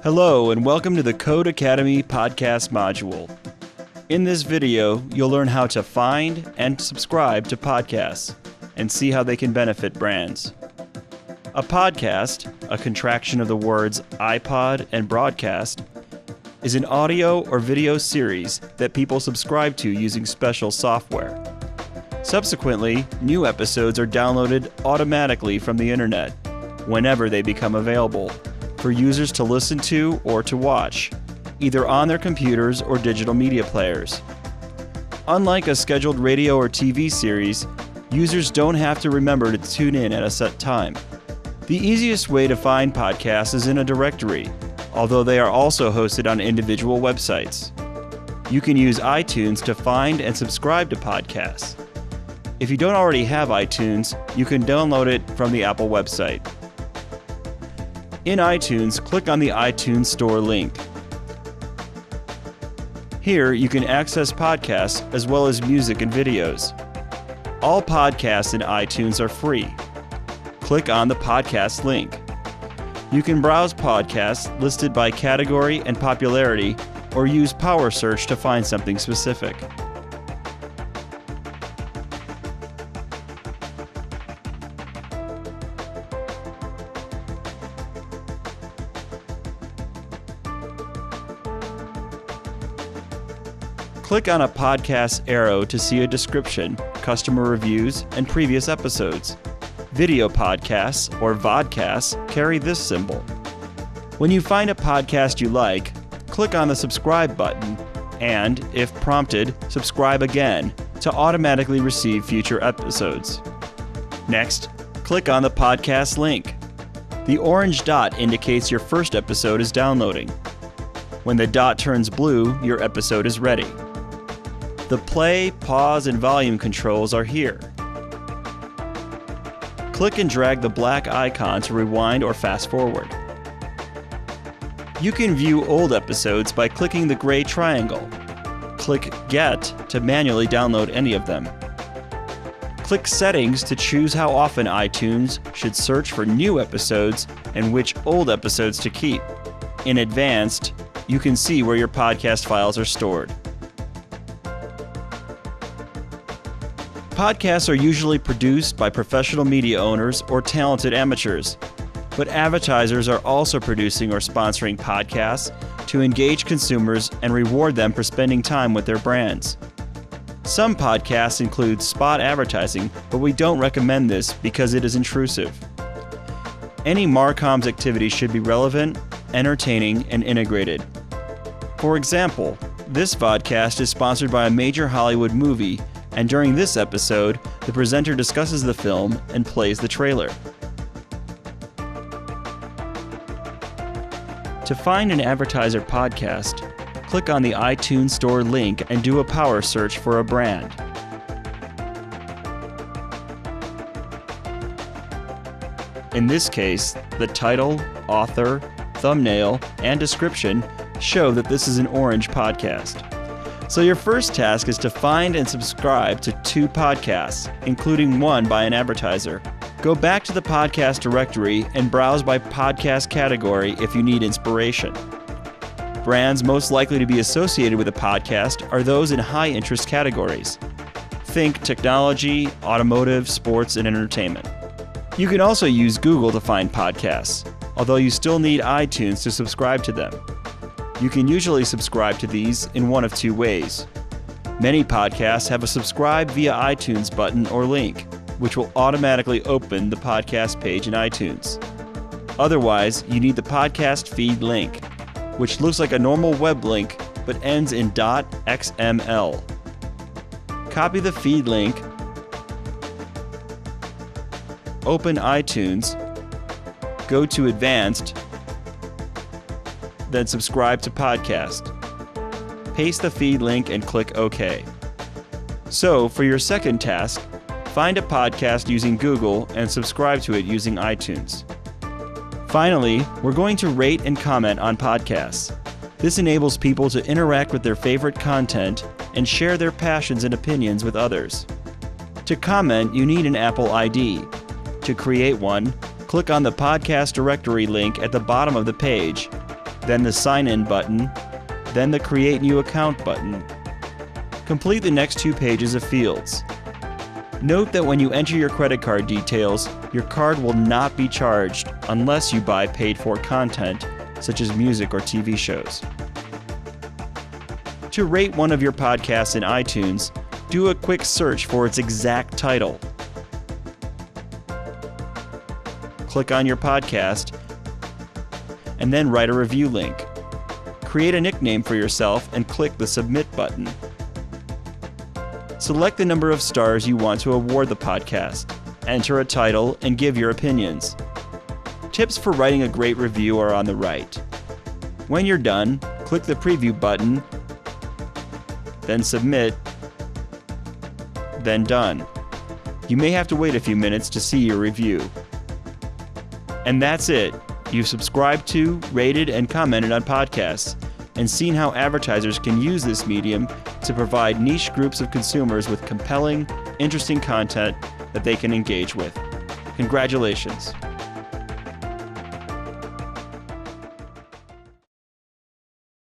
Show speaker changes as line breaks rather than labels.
Hello and welcome to the Code Academy podcast module. In this video, you'll learn how to find and subscribe to podcasts and see how they can benefit brands. A podcast, a contraction of the words iPod and broadcast, is an audio or video series that people subscribe to using special software. Subsequently, new episodes are downloaded automatically from the internet whenever they become available for users to listen to or to watch, either on their computers or digital media players. Unlike a scheduled radio or TV series, users don't have to remember to tune in at a set time. The easiest way to find podcasts is in a directory, although they are also hosted on individual websites. You can use iTunes to find and subscribe to podcasts. If you don't already have iTunes, you can download it from the Apple website. In iTunes, click on the iTunes Store link. Here, you can access podcasts as well as music and videos. All podcasts in iTunes are free. Click on the podcast link. You can browse podcasts listed by category and popularity, or use Power Search to find something specific. Click on a podcast arrow to see a description, customer reviews, and previous episodes. Video podcasts, or vodcasts, carry this symbol. When you find a podcast you like, click on the subscribe button and, if prompted, subscribe again to automatically receive future episodes. Next, click on the podcast link. The orange dot indicates your first episode is downloading. When the dot turns blue, your episode is ready. The play, pause, and volume controls are here. Click and drag the black icon to rewind or fast forward. You can view old episodes by clicking the gray triangle. Click Get to manually download any of them. Click Settings to choose how often iTunes should search for new episodes and which old episodes to keep. In Advanced, you can see where your podcast files are stored. Podcasts are usually produced by professional media owners or talented amateurs, but advertisers are also producing or sponsoring podcasts to engage consumers and reward them for spending time with their brands. Some podcasts include spot advertising, but we don't recommend this because it is intrusive. Any Marcom's activity should be relevant, entertaining, and integrated. For example, this vodcast is sponsored by a major Hollywood movie, and during this episode, the presenter discusses the film and plays the trailer. To find an advertiser podcast, click on the iTunes Store link and do a power search for a brand. In this case, the title, author, thumbnail, and description show that this is an orange podcast. So your first task is to find and subscribe to 2 podcasts, including one by an advertiser. Go back to the podcast directory and browse by podcast category if you need inspiration. Brands most likely to be associated with a podcast are those in high-interest categories. Think technology, automotive, sports, and entertainment. You can also use Google to find podcasts, although you still need iTunes to subscribe to them. You can usually subscribe to these in one of 2 ways. Many podcasts have a subscribe via iTunes button or link, which will automatically open the podcast page in iTunes. Otherwise, you need the podcast feed link, which looks like a normal web link but ends in .xml. Copy the feed link, open iTunes, go to Advanced, then subscribe to podcast. Paste the feed link and click OK. So, for your second task, find a podcast using Google and subscribe to it using iTunes. Finally, we're going to rate and comment on podcasts. This enables people to interact with their favorite content and share their passions and opinions with others. To comment, you need an Apple ID. To create one, click on the podcast directory link at the bottom of the page. then the Sign In button, then the Create New Account button. Complete the next 2 pages of fields. Note that when you enter your credit card details, your card will not be charged unless you buy paid-for content, such as music or TV shows. To rate one of your podcasts in iTunes, do a quick search for its exact title. Click on your podcast, and then write a review link. Create a nickname for yourself and click the Submit button. Select the number of stars you want to award the podcast. Enter a title and give your opinions. Tips for writing a great review are on the right. When you're done, click the Preview button, then Submit, then Done. You may have to wait a few minutes to see your review. And that's it. You've subscribed to, rated, and commented on podcasts, and seen how advertisers can use this medium to provide niche groups of consumers with compelling, interesting content that they can engage with. Congratulations.